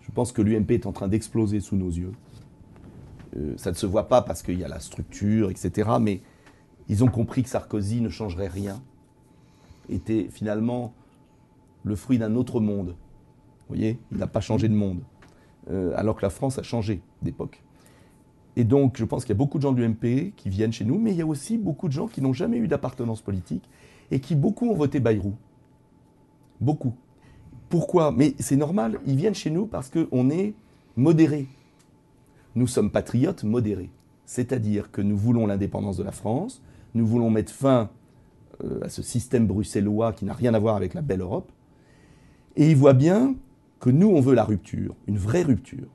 Je pense que l'UMP est en train d'exploser sous nos yeux. Ça ne se voit pas parce qu'il y a la structure, etc. Mais ils ont compris que Sarkozy ne changerait rien. Était finalement le fruit d'un autre monde. Vous voyez, il n'a pas changé de monde. Alors que la France a changé d'époque. Et donc, je pense qu'il y a beaucoup de gens de l'UMP qui viennent chez nous, mais il y a aussi beaucoup de gens qui n'ont jamais eu d'appartenance politique et qui, beaucoup, ont voté Bayrou. Beaucoup. Pourquoi? Mais c'est normal, ils viennent chez nous parce qu'on est modérés. Nous sommes patriotes modérés. C'est-à-dire que nous voulons l'indépendance de la France, nous voulons mettre fin à ce système bruxellois qui n'a rien à voir avec la belle Europe. Et ils voient bien que nous, on veut la rupture, une vraie rupture,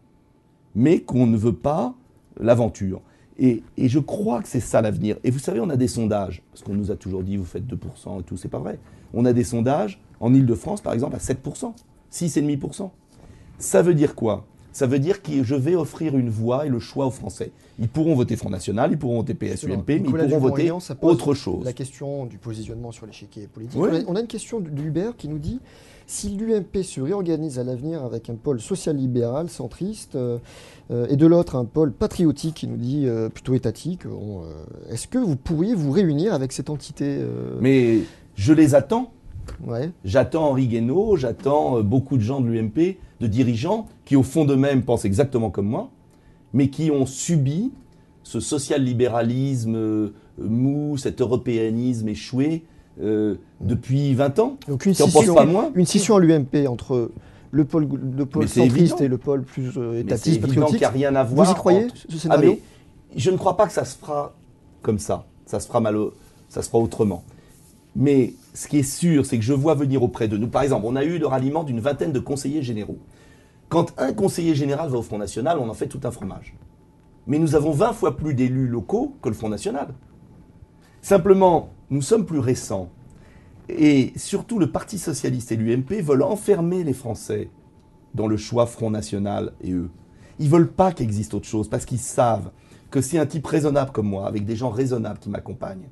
mais qu'on ne veut pas l'aventure. Et je crois que c'est ça l'avenir. Et vous savez, on a des sondages, parce qu'on nous a toujours dit, vous faites 2% et tout, c'est pas vrai. On a des sondages, en Ile-de-France, par exemple, à 7%, 6,5%. Ça veut dire quoi? Ça veut dire que je vais offrir une voie et le choix aux Français. Ils pourront voter Front National, ils pourront voter PS-UMP, mais ils pourront voter autre chose. La question du positionnement sur l'échiquier politique. Oui. On a une question de Hubert qui nous dit si l'UMP se réorganise à l'avenir avec un pôle social-libéral, centriste, et de l'autre un pôle patriotique qui nous dit plutôt étatique, est-ce que vous pourriez vous réunir avec cette entité Mais je les attends. Ouais. J'attends Henri Guénaud, j'attends beaucoup de gens de l'UMP, de dirigeants, qui au fond d'eux-mêmes pensent exactement comme moi, mais qui ont subi ce social-libéralisme mou, cet européanisme échoué depuis 20 ans. Donc une scission à l'UMP entre le pôle centriste et le pôle plus étatiste, patriotique. Qu'il n'y a rien à voir. Vous y croyez, ce scénario? Je ne crois pas que ça se fera comme ça. Ça se fera autrement. Mais ce qui est sûr, c'est que je vois venir auprès de nous. Par exemple, on a eu le ralliement d'une vingtaine de conseillers généraux. Quand un conseiller général va au Front National, on en fait tout un fromage. Mais nous avons 20 fois plus d'élus locaux que le Front National. Simplement, nous sommes plus récents. Et surtout, le Parti Socialiste et l'UMP veulent enfermer les Français dans le choix Front National et eux. Ils ne veulent pas qu'il existe autre chose, parce qu'ils savent que si un type raisonnable comme moi, avec des gens raisonnables qui m'accompagnent,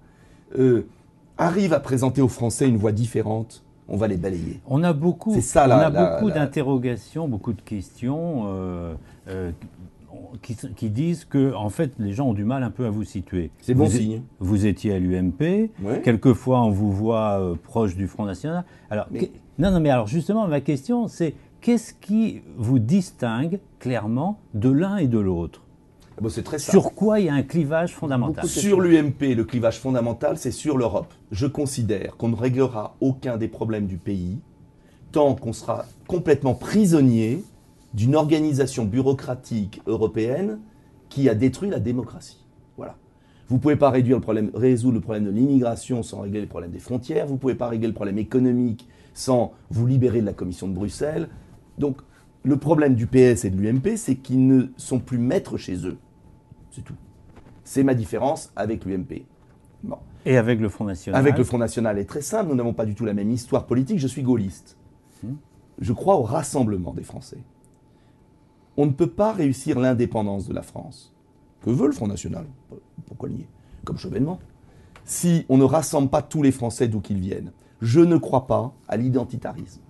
arrive à présenter aux Français une voie différente, on va les balayer. On a beaucoup, d'interrogations, beaucoup de questions qui disent que, en fait, les gens ont du mal un peu à vous situer. C'est bon signe. Vous étiez à l'UMP, ouais. Quelquefois on vous voit proche du Front National. Alors, mais alors justement, ma question, c'est qu'est-ce qui vous distingue clairement de l'un et de l'autre? Bon, c'est très simple. Sur quoi il y a un clivage fondamental? Sur l'UMP, le clivage fondamental, c'est sur l'Europe. Je considère qu'on ne réglera aucun des problèmes du pays tant qu'on sera complètement prisonnier d'une organisation bureaucratique européenne qui a détruit la démocratie. Voilà. Vous ne pouvez pas résoudre le problème de l'immigration sans régler les problèmes des frontières. Vous ne pouvez pas régler le problème économique sans vous libérer de la Commission de Bruxelles. Donc, le problème du PS et de l'UMP, c'est qu'ils ne sont plus maîtres chez eux. C'est tout. C'est ma différence avec l'UMP. Bon. Et avec le Front National? Avec le Front National est très simple. Nous n'avons pas du tout la même histoire politique. Je suis gaulliste. Je crois au rassemblement des Français. On ne peut pas réussir l'indépendance de la France. Que veut le Front National? Pourquoi le nier? Comme Chevènement. Si on ne rassemble pas tous les Français d'où qu'ils viennent. Je ne crois pas à l'identitarisme.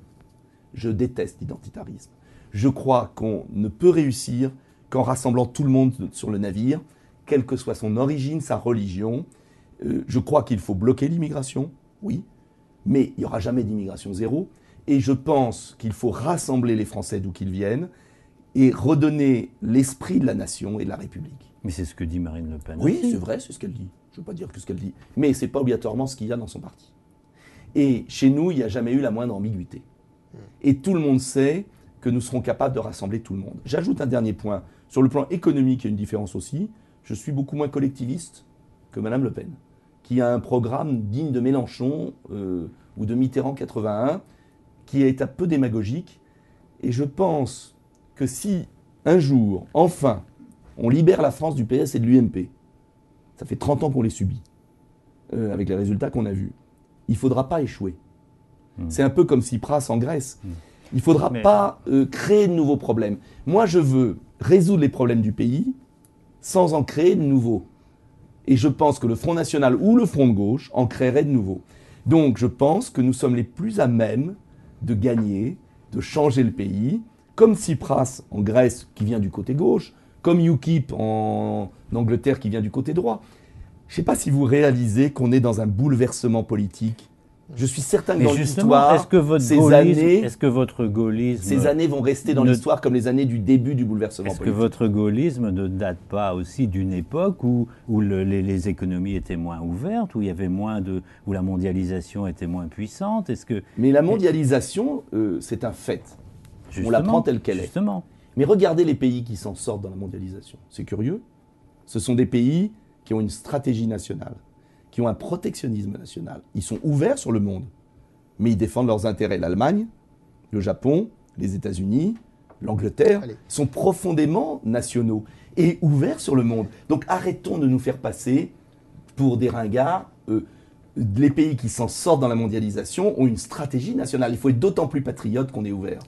Je déteste l'identitarisme. Je crois qu'on ne peut réussir qu'en rassemblant tout le monde sur le navire, quelle que soit son origine, sa religion. Je crois qu'il faut bloquer l'immigration, oui, mais il n'y aura jamais d'immigration zéro. Et je pense qu'il faut rassembler les Français d'où qu'ils viennent et redonner l'esprit de la nation et de la République. Mais c'est ce que dit Marine Le Pen. Oui, c'est vrai, c'est ce qu'elle dit. Je ne veux pas dire que ce qu'elle dit. Mais ce n'est pas obligatoirement ce qu'il y a dans son parti. Et chez nous, il n'y a jamais eu la moindre ambiguïté. Et tout le monde sait que nous serons capables de rassembler tout le monde. J'ajoute un dernier point. Sur le plan économique, il y a une différence aussi. Je suis beaucoup moins collectiviste que Mme Le Pen, qui a un programme digne de Mélenchon ou de Mitterrand 81, qui est un peu démagogique. Et je pense que si, un jour, enfin, on libère la France du PS et de l'UMP, ça fait 30 ans qu'on les subit, avec les résultats qu'on a vus, il ne faudra pas échouer. C'est un peu comme Tsipras en Grèce. Il ne faudra pas créer de nouveaux problèmes. Moi, je veux résoudre les problèmes du pays sans en créer de nouveaux. Et je pense que le Front National ou le Front de gauche en créerait de nouveaux. Donc, je pense que nous sommes les plus à même de gagner, de changer le pays, comme Tsipras en Grèce qui vient du côté gauche, comme UKIP en Angleterre qui vient du côté droit. Je ne sais pas si vous réalisez qu'on est dans un bouleversement politique. Je suis certain que dans l'histoire, est-ce que votre gaullisme... Ces années vont rester dans l'histoire comme les années du début du bouleversement politique. Est-ce que votre gaullisme ne date pas aussi d'une époque où les économies étaient moins ouvertes, où il y avait où la mondialisation était moins puissante? Mais la mondialisation, c'est un fait. On la prend telle qu'elle est. Mais regardez les pays qui s'en sortent dans la mondialisation. C'est curieux. Ce sont des pays qui ont une stratégie nationale, qui ont un protectionnisme national. Ils sont ouverts sur le monde, mais ils défendent leurs intérêts. L'Allemagne, le Japon, les États-Unis, l'Angleterre sont profondément nationaux et ouverts sur le monde. Donc arrêtons de nous faire passer pour des ringards. Les pays qui s'en sortent dans la mondialisation ont une stratégie nationale. Il faut être d'autant plus patriote qu'on est ouvert.